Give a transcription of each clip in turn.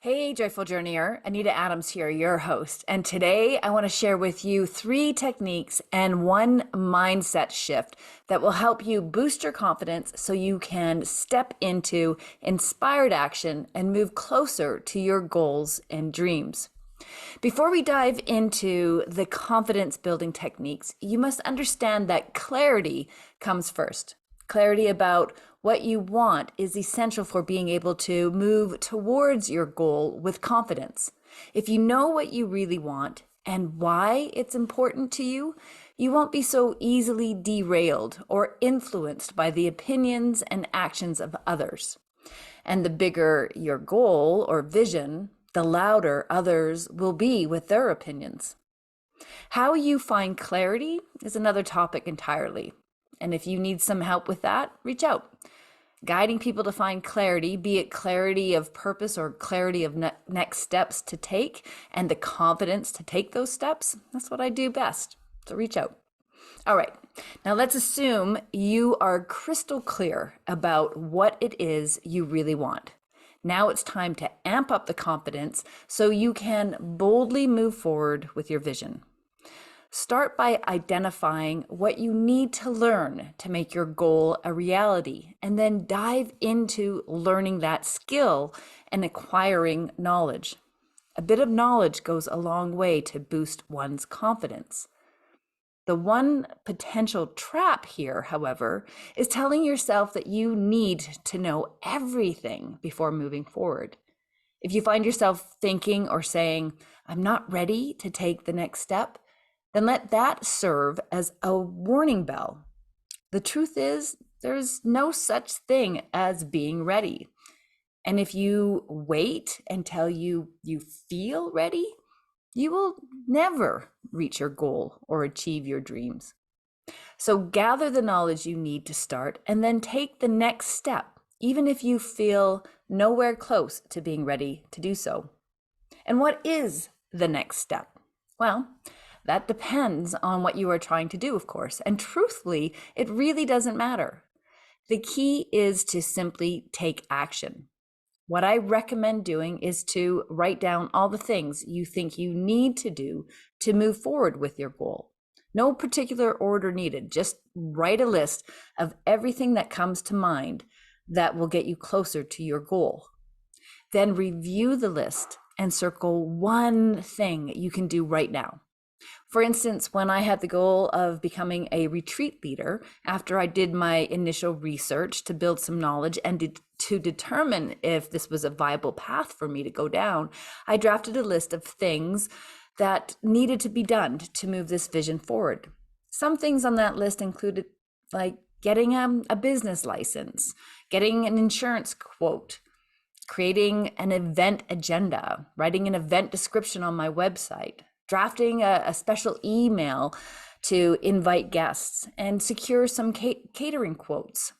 Hey, Joyful Journeyer. Anita Adams here, your host. And today I want to share with you 3 techniques and 1 mindset shift that will help you boost your confidence so you can step into inspired action and move closer to your goals and dreams. Before we dive into the confidence building techniques, you must understand that clarity comes first. Clarity about what you want is essential for being able to move towards your goal with confidence. If you know what you really want and why it's important to you, you won't be so easily derailed or influenced by the opinions and actions of others. And the bigger your goal or vision, the louder others will be with their opinions. How you find clarity is another topic entirely. And if you need some help with that, reach out. Guiding people to find clarity, be it clarity of purpose or clarity of next steps to take and the confidence to take those steps, that's what I do best. So reach out. All right, now let's assume you are crystal clear about what it is you really want. Now it's time to amp up the confidence so you can boldly move forward with your vision. Start by identifying what you need to learn to make your goal a reality, and then dive into learning that skill and acquiring knowledge. A bit of knowledge goes a long way to boost one's confidence. The one potential trap here, however, is telling yourself that you need to know everything before moving forward. If you find yourself thinking or saying, "I'm not ready to take the next step," then let that serve as a warning bell. The truth is, there's no such thing as being ready. And if you wait until you feel ready, you will never reach your goal or achieve your dreams. So gather the knowledge you need to start and then take the next step, even if you feel nowhere close to being ready to do so. And what is the next step? Well, that depends on what you are trying to do, of course. And truthfully, it really doesn't matter. The key is to simply take action. What I recommend doing is to write down all the things you think you need to do to move forward with your goal. No particular order needed. Just write a list of everything that comes to mind that will get you closer to your goal. Then review the list and circle one thing you can do right now. For instance, when I had the goal of becoming a retreat leader, after I did my initial research to build some knowledge and to determine if this was a viable path for me to go down, I drafted a list of things that needed to be done to move this vision forward. Some things on that list included like getting a business license, getting an insurance quote, creating an event agenda, writing an event description on my website, drafting a special email to invite guests, and secure some catering quotes.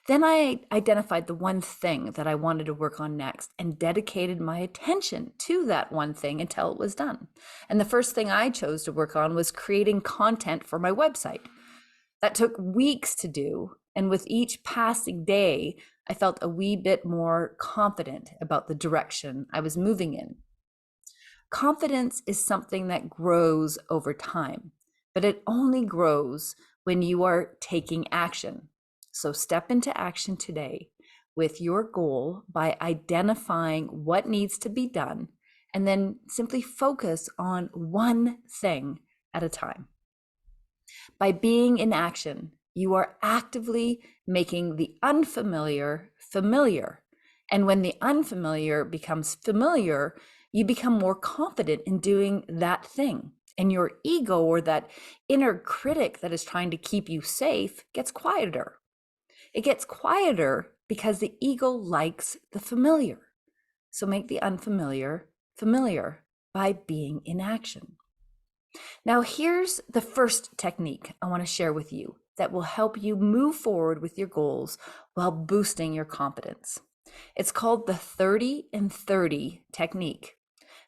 Then I identified the one thing that I wanted to work on next and dedicated my attention to that one thing until it was done. And the first thing I chose to work on was creating content for my website. That took weeks to do, and with each passing day, I felt a wee bit more confident about the direction I was moving in. Confidence is something that grows over time, but it only grows when you are taking action. So step into action today with your goal by identifying what needs to be done, and then simply focus on one thing at a time. By being in action, you are actively making the unfamiliar familiar. And when the unfamiliar becomes familiar, you become more confident in doing that thing. And your ego, or that inner critic that is trying to keep you safe, gets quieter. It gets quieter because the ego likes the familiar. So make the unfamiliar familiar by being in action. Now, here's the first technique I want to share with you that will help you move forward with your goals while boosting your confidence. It's called the 30 and 30 technique.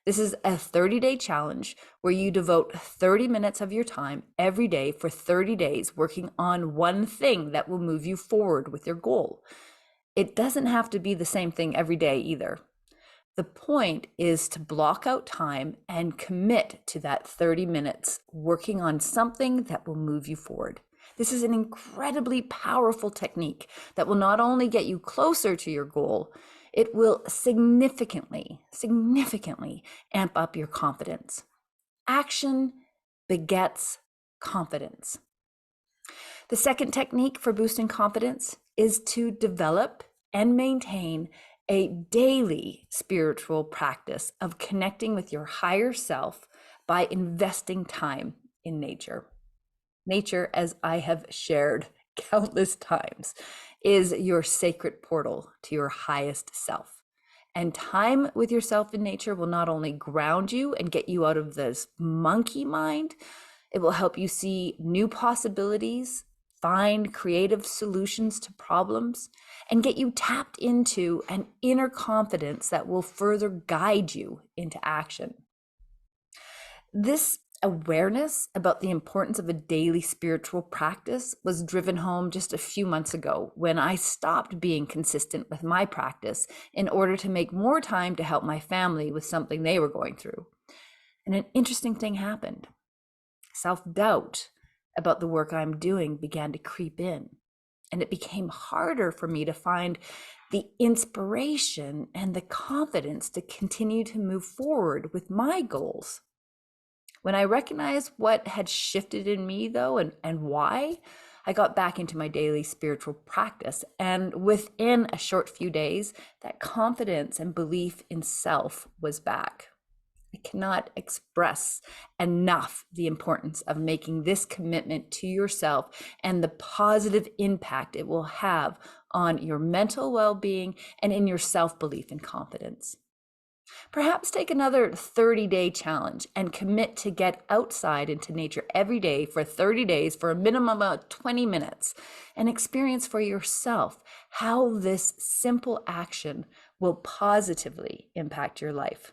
This is a 30-day challenge where you devote 30 minutes of your time every day for 30 days working on one thing that will move you forward with your goal. It doesn't have to be the same thing every day either. The point is to block out time and commit to that 30 minutes working on something that will move you forward. This is an incredibly powerful technique that will not only get you closer to your goal, it will significantly amp up your confidence. Action begets confidence. The second technique for boosting confidence is to develop and maintain a daily spiritual practice of connecting with your higher self by investing time in nature. Nature, as I have shared countless times, is your sacred portal to your highest self. And time with yourself in nature will not only ground you and get you out of this monkey mind, it will help you see new possibilities, find creative solutions to problems, and get you tapped into an inner confidence that will further guide you into action. This awareness about the importance of a daily spiritual practice was driven home just a few months ago when I stopped being consistent with my practice in order to make more time to help my family with something they were going through. And an interesting thing happened. Self-doubt about the work I'm doing began to creep in, and it became harder for me to find the inspiration and the confidence to continue to move forward with my goals. When I recognized what had shifted in me, though, and why, I got back into my daily spiritual practice. And within a short few days, that confidence and belief in self was back. I cannot express enough the importance of making this commitment to yourself and the positive impact it will have on your mental well-being and in your self-belief and confidence. Perhaps take another 30-day challenge and commit to get outside into nature every day for 30 days for a minimum of 20 minutes and experience for yourself how this simple action will positively impact your life.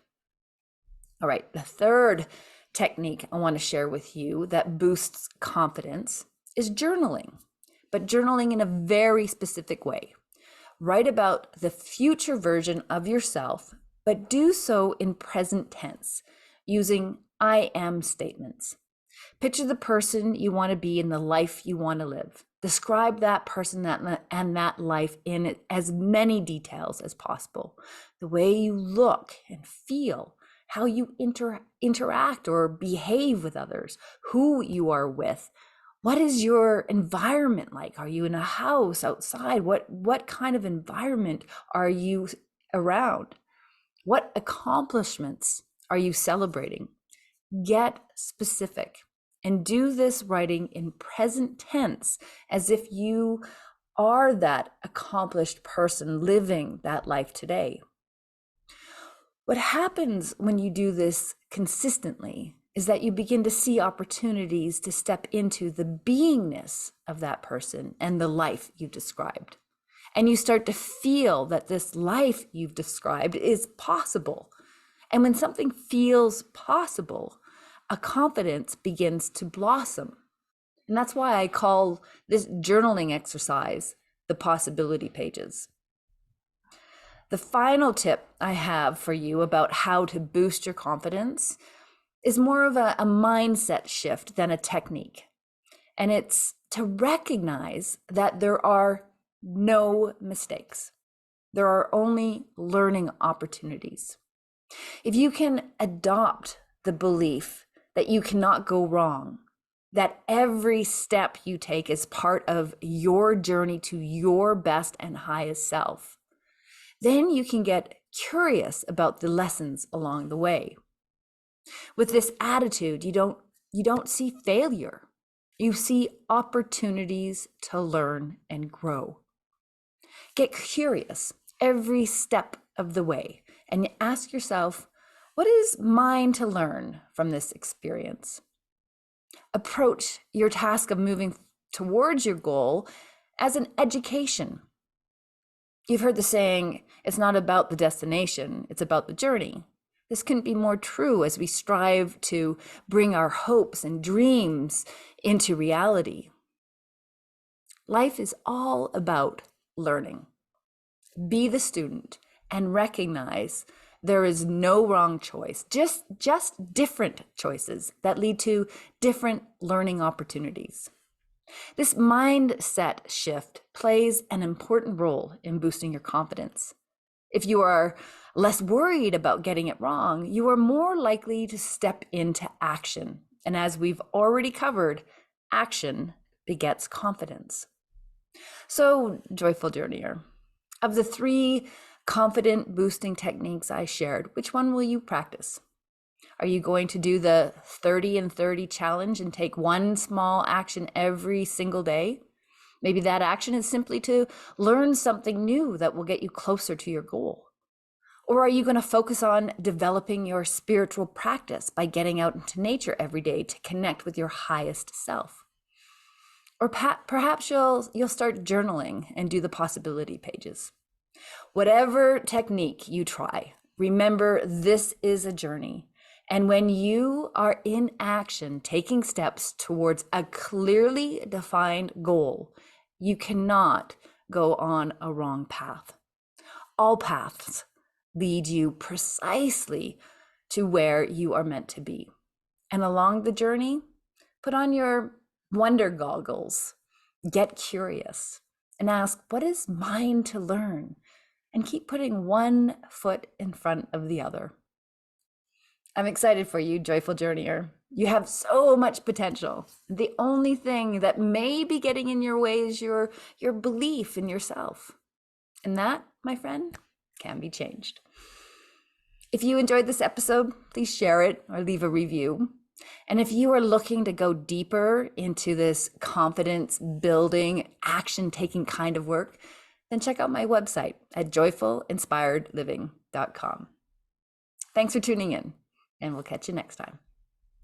All right, the third technique I want to share with you that boosts confidence is journaling, but journaling in a very specific way. Write about the future version of yourself, but do so in present tense using I am statements. Picture the person you want to be in the life you want to live. Describe that person and that life in as many details as possible. The way you look and feel, how you interact or behave with others, who you are with. What is your environment like? Are you in a house, outside? What kind of environment are you around? What accomplishments are you celebrating? Get specific and do this writing in present tense as if you are that accomplished person living that life today. What happens when you do this consistently is that you begin to see opportunities to step into the beingness of that person and the life you've described. And you start to feel that this life you've described is possible. And when something feels possible, a confidence begins to blossom. And that's why I call this journaling exercise the possibility pages. The final tip I have for you about how to boost your confidence is more of a mindset shift than a technique. And it's to recognize that there are no mistakes. There are only learning opportunities. If you can adopt the belief that you cannot go wrong, that every step you take is part of your journey to your best and highest self, then you can get curious about the lessons along the way. With this attitude, you don't see failure. You see opportunities to learn and grow. Get curious every step of the way and ask yourself, what is mine to learn from this experience? Approach your task of moving towards your goal as an education. You've heard the saying, it's not about the destination, it's about the journey. This couldn't be more true as we strive to bring our hopes and dreams into reality. Life is all about learning. Be the student and recognize There is no wrong choice, just different choices that lead to different learning opportunities. This mindset shift plays an important role in boosting your confidence. If you are less worried about getting it wrong, you are more likely to step into action. And as we've already covered, action begets confidence. So, joyful journeyer, of the 3 confident boosting techniques I shared, which one will you practice? Are you going to do the 30 and 30 challenge and take one small action every single day? Maybe that action is simply to learn something new that will get you closer to your goal. Or are you going to focus on developing your spiritual practice by getting out into nature every day to connect with your highest self? Or perhaps you'll start journaling and do the possibility pages. Whatever technique you try, remember this is a journey. And when you are in action, taking steps towards a clearly defined goal, you cannot go on a wrong path. All paths lead you precisely to where you are meant to be. And along the journey, put on your wonder goggles, get curious, and ask, what is mine to learn? And keep putting one foot in front of the other. I'm excited for you, joyful journeyer. You have so much potential. The only thing that may be getting in your way is your belief in yourself. And that, my friend, can be changed. If you enjoyed this episode, please share it or leave a review. And if you are looking to go deeper into this confidence building, action taking kind of work, then check out my website at joyfulinspiredliving.com. Thanks for tuning in, and we'll catch you next time.